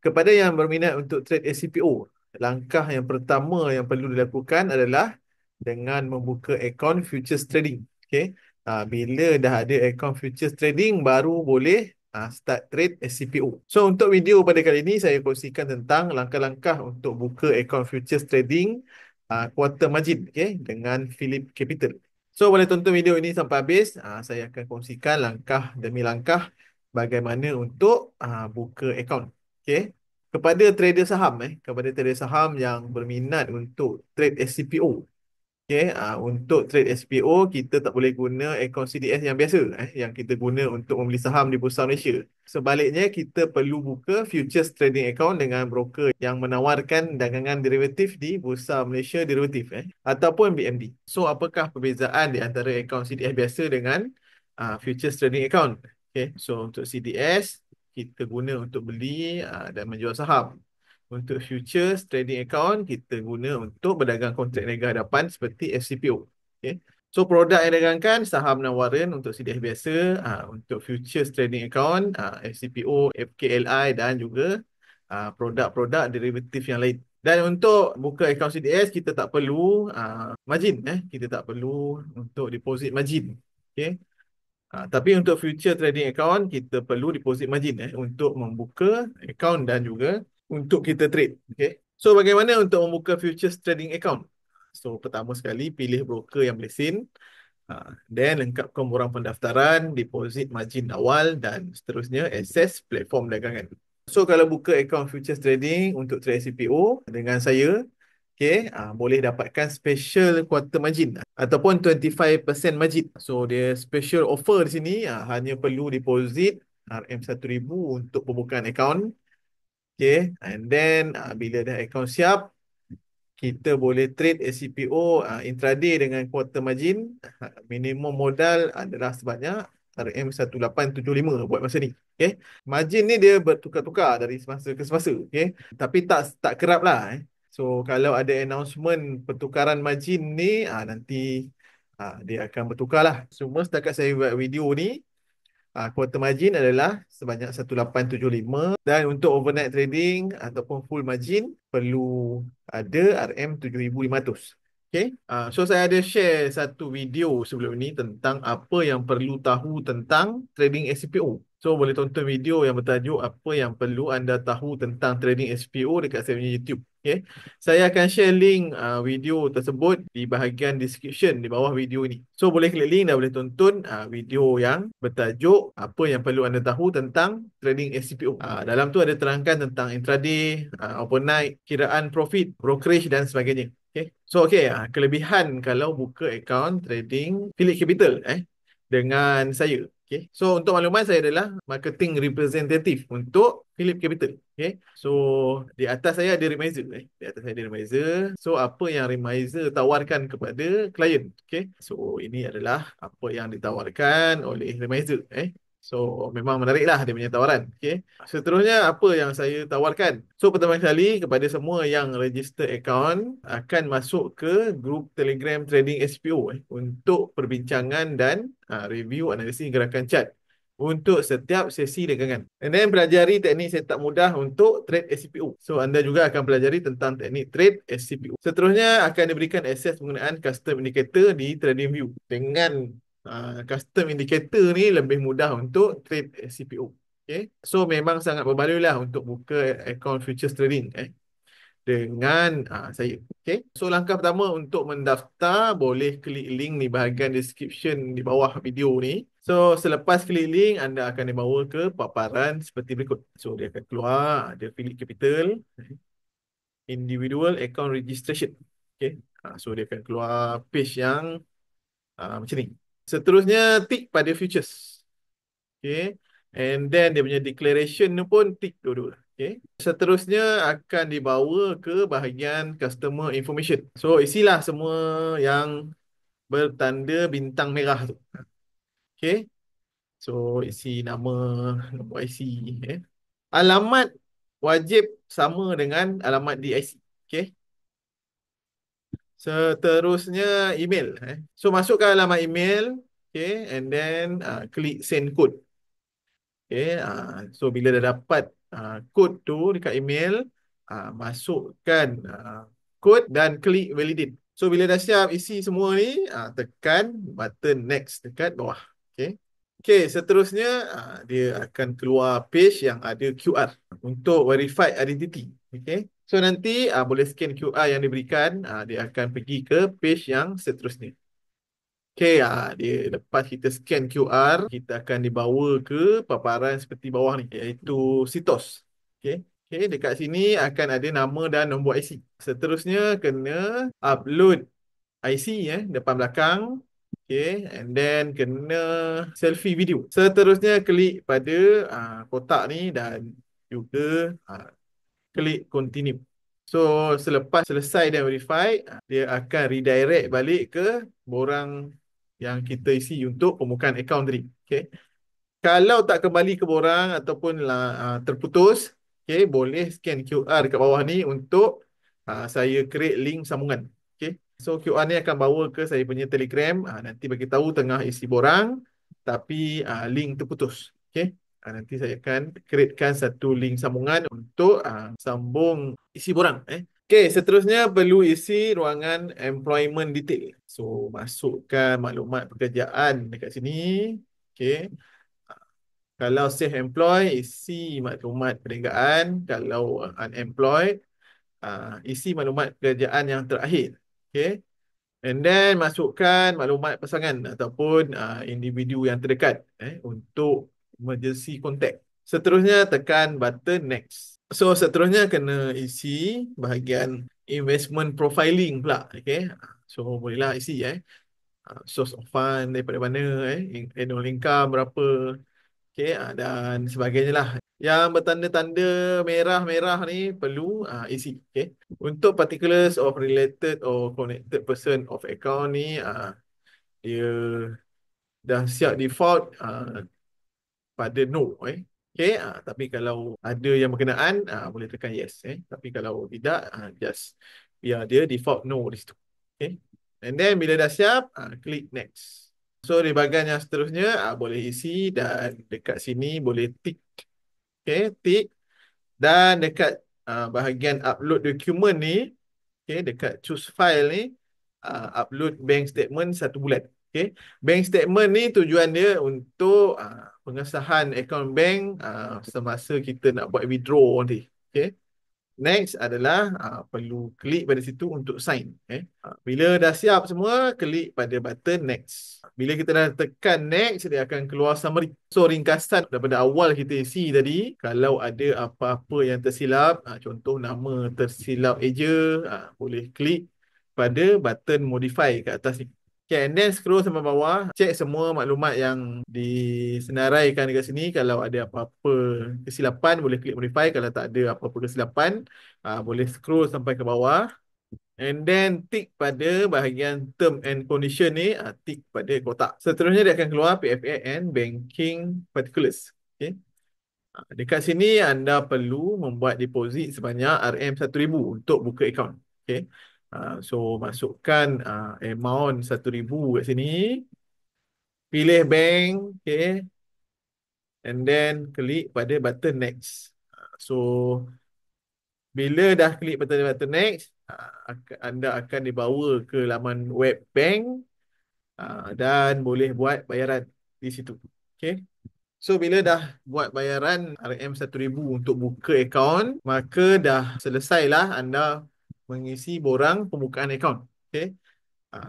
Kepada yang berminat untuk trade SCPO, langkah yang pertama yang perlu dilakukan adalah dengan membuka akaun futures trading. Okay. Bila dah ada akaun futures trading, baru boleh start trade SCPO. So, untuk video pada kali ini, saya kongsikan tentang langkah-langkah untuk buka akaun futures trading quarter margin, okay, dengan Phillip Capital. So, boleh tonton video ini sampai habis. Saya akan kongsikan langkah demi langkah bagaimana untuk buka akaun. Okay. Kepada trader saham yang berminat untuk trade SCPO. Okay. Untuk trade SCPO, kita tak boleh guna akaun CDS yang biasa, yang kita guna untuk membeli saham di Bursa Malaysia. Sebaliknya, kita perlu buka futures trading account dengan broker yang menawarkan dagangan derivatif di Bursa Malaysia Derivatif, ataupun BMD. So, apakah perbezaan di antara akaun CDS biasa dengan futures trading account? Okay. So, untuk CDS, kita guna untuk beli dan menjual saham. Untuk futures trading account, kita guna untuk berdagang kontrak niaga hadapan seperti FCPO. Okay. So, produk yang didagangkan saham nawaran untuk CDS biasa, untuk futures trading account, FCPO, FKLI dan juga produk-produk derivatif yang lain. Dan untuk buka akaun CDS, kita tak perlu margin. Kita tak perlu untuk deposit margin. Okay. Tapi untuk future trading account, kita perlu deposit margin untuk membuka account dan juga untuk kita trade. Okay. So, bagaimana untuk membuka futures trading account? So, pertama sekali, pilih broker yang berlesen. Dan lengkapkan borang pendaftaran, deposit margin awal dan seterusnya akses platform dagangan. So, kalau buka account futures trading untuk trade CPO dengan saya, okay, boleh dapatkan special quarter margin ataupun 25% margin. So, dia special offer di sini, hanya perlu deposit RM1,000 untuk pembukaan akaun. Okay, and then bila dah akaun siap, kita boleh trade SCPO intraday dengan quarter margin. Minimum modal adalah sebanyak RM1875 buat masa ni. Okay. Margin ni dia bertukar-tukar dari semasa ke semasa. Okay. Tapi tak kerap lah. So, kalau ada announcement pertukaran margin ni, nanti dia akan bertukar lah. Cuma setakat saya buat video ni, quarter margin adalah sebanyak 1875 dan untuk overnight trading ataupun full margin perlu ada RM7,500. Okay. So saya ada share satu video sebelum ini tentang apa yang perlu tahu tentang trading SCPO. So boleh tonton video yang bertajuk apa yang perlu anda tahu tentang trading SCPO dekat saya punya YouTube. Okay. Saya akan share link video tersebut di bahagian description di bawah video ini. So boleh klik link dan boleh tonton video yang bertajuk apa yang perlu anda tahu tentang trading SCPO. Dalam tu ada terangkan tentang intraday, overnight, kiraan profit, brokerage dan sebagainya. Okay. So kelebihan kalau buka account trading Phillip Capital dengan saya. Okay. So, untuk makluman, saya adalah marketing representative untuk Phillip Capital. Okay. So, di atas saya ada Remizer. Di atas saya ada Remizer. So, apa yang Remizer tawarkan kepada klien. Okay. So, ini adalah apa yang ditawarkan oleh Remizer. So, memang menarik lah dia punya tawaran. Okay. Seterusnya, apa yang saya tawarkan? So, pertama kali, kepada semua yang register account, akan masuk ke grup Telegram Trading SPO untuk perbincangan dan review analisis gerakan chart untuk setiap sesi dagangan. And then, pelajari teknik setup mudah untuk trade SCPO. So, anda juga akan pelajari tentang teknik trade SCPO. Seterusnya, akan diberikan akses penggunaan custom indicator di TradingView. Dengan custom indicator ni lebih mudah untuk trade SCPO. Okay. So memang sangat berbaloi lah untuk buka account futures trading dengan saya. Okay. So langkah pertama untuk mendaftar, boleh klik link di bahagian description di bawah video ni. So selepas klik link, anda akan dibawa ke paparan seperti berikut. So dia akan keluar, ada Phillip Capital, individual account registration. Okay. So dia akan keluar page yang macam ni. Seterusnya, tick pada futures. Okay. And then dia punya declaration ni pun tick dua-dua. Okay. Seterusnya akan dibawa ke bahagian customer information. So, isilah semua yang bertanda bintang merah tu. Okay. So, isi nama, nombor IC. Alamat wajib sama dengan alamat di IC. Okay. Seterusnya email. So masukkan alamat email, okay, and then klik send code. Okay, so bila dah dapat kod tu dekat email, masukkan kod dan klik validate. So bila dah siap isi semua ni, tekan button next dekat bawah. Okay. Okay, seterusnya dia akan keluar page yang ada QR untuk verified identity. Okay. So nanti boleh scan QR yang diberikan, dia akan pergi ke page yang seterusnya. Okay, dia lepas kita scan QR, kita akan dibawa ke paparan seperti bawah ni, iaitu CTOS. Okay. Okay, dekat sini akan ada nama dan nombor IC. Seterusnya kena upload IC depan belakang. Okay, and then kena selfie video. Seterusnya klik pada kotak ni dan juga klik continue. So selepas selesai dan verify, dia akan redirect balik ke borang yang kita isi untuk pembukaan akaun tadi. Okay. Kalau tak kembali ke borang ataupun terputus, okay, boleh scan QR kat bawah ni untuk saya create link sambungan. Okay. So QR ni akan bawa ke saya punya Telegram. Nanti bagi tahu tengah isi borang tapi link terputus. Okay. Nanti saya akan createkan satu link sambungan untuk sambung isi borang. Okay, seterusnya perlu isi ruangan employment detail. So masukkan maklumat pekerjaan dekat sini. Okay. Kalau self-employed, isi maklumat perniagaan. Kalau unemployed, isi maklumat pekerjaan yang terakhir. Okay. And then masukkan maklumat pasangan ataupun individu yang terdekat untuk emergency contact. Seterusnya tekan button next. So seterusnya kena isi bahagian investment profiling pula. Okay. So bolehlah isi source of fund daripada mana, annual income berapa. Okay, dan sebagainya lah. Yang bertanda-tanda merah-merah ni perlu isi. Okay. Untuk particulars of related or connected person of account ni, dia dah siap default pada no. Okay, tapi kalau ada yang berkenaan, boleh tekan yes. Tapi kalau tidak, just biar dia default no di situ. Okay. And then bila dah siap, klik next. So di bahagian yang seterusnya boleh isi dan dekat sini boleh tick. Okay, tick. Dan dekat bahagian upload dokumen ni, okay, dekat choose file ni, upload bank statement 1 bulan. Okay. Bank statement ni tujuan dia untuk pengesahan akaun bank semasa kita nak buat withdraw nanti. Okay. Next adalah perlu klik pada situ untuk sign. Bila dah siap semua, klik pada button next. Bila kita dah tekan next, dia akan keluar summary. So ringkasan daripada awal kita isi tadi, kalau ada apa-apa yang tersilap, contoh nama tersilap eja, boleh klik pada button modify kat atas ni. Okay, and then scroll sampai bawah, check semua maklumat yang disenaraikan dekat sini. Kalau ada apa-apa kesilapan, boleh klik modify. Kalau tak ada apa-apa kesilapan, boleh scroll sampai ke bawah. And then tick pada bahagian term and condition ni, tick pada kotak. Seterusnya dia akan keluar PFA and banking particulars. Okay. Dekat sini anda perlu membuat deposit sebanyak RM1,000 untuk buka akaun. Okay. So masukkan amount 1,000 kat sini. Pilih bank. Okay. And then klik pada button next. So bila dah klik button next, anda akan dibawa ke laman web bank dan boleh buat bayaran di situ. Okay. So bila dah buat bayaran RM1,000 untuk buka akaun, maka dah selesailah anda mengisi borang pembukaan akaun. Okay.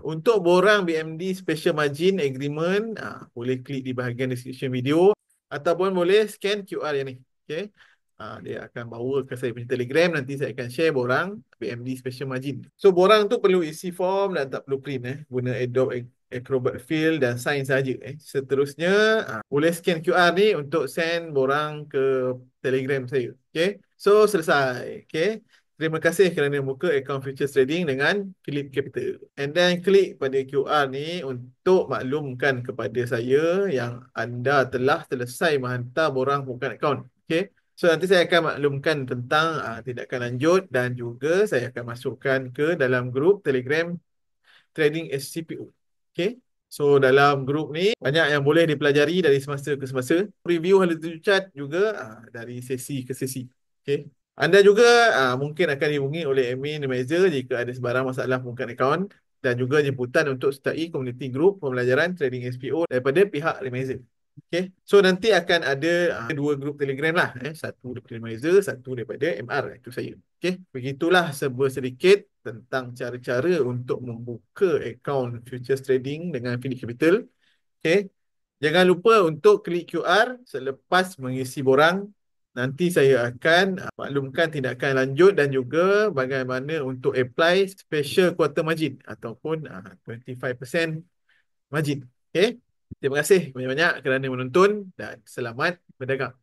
Untuk borang BMD Special Margin Agreement, boleh klik di bahagian description video ataupun boleh scan QR yang ni. Okay. Dia akan bawa ke saya punya Telegram. Nanti saya akan share borang BMD Special Margin. So borang tu perlu isi form dan tak perlu print. Guna Adobe Acrobat Fill dan sign saja. Seterusnya boleh scan QR ni untuk send borang ke Telegram saya. Okay. So selesai. Okay. Terima kasih kerana buka akaun Futures Trading dengan Phillip Capital. And then klik pada QR ni untuk maklumkan kepada saya yang anda telah selesai menghantar borang pembukaan akaun. Okay. So nanti saya akan maklumkan tentang tindakan lanjut dan juga saya akan masukkan ke dalam grup Telegram Trading SCPO. Okay. So dalam grup ni banyak yang boleh dipelajari dari semasa ke semasa. Review hala tuju chat juga dari sesi ke sesi. Okay. Anda juga mungkin akan dihubungi oleh admin manager jika ada sebarang masalah pembukaan akaun dan juga jemputan untuk sertai komuniti grup pembelajaran trading SPO daripada pihak Remizer. Okay. So nanti akan ada dua grup Telegram lah. Satu daripada Remizer, satu daripada MR. Itu saya. Okay. Begitulah sedikit tentang cara-cara untuk membuka akaun futures trading dengan Phillip Capital. Okay. Jangan lupa untuk klik QR selepas mengisi borang. Nanti saya akan maklumkan tindakan lanjut dan juga bagaimana untuk apply special quarter margin ataupun 25% margin. Okay. Terima kasih banyak-banyak kerana menonton dan selamat berdagang.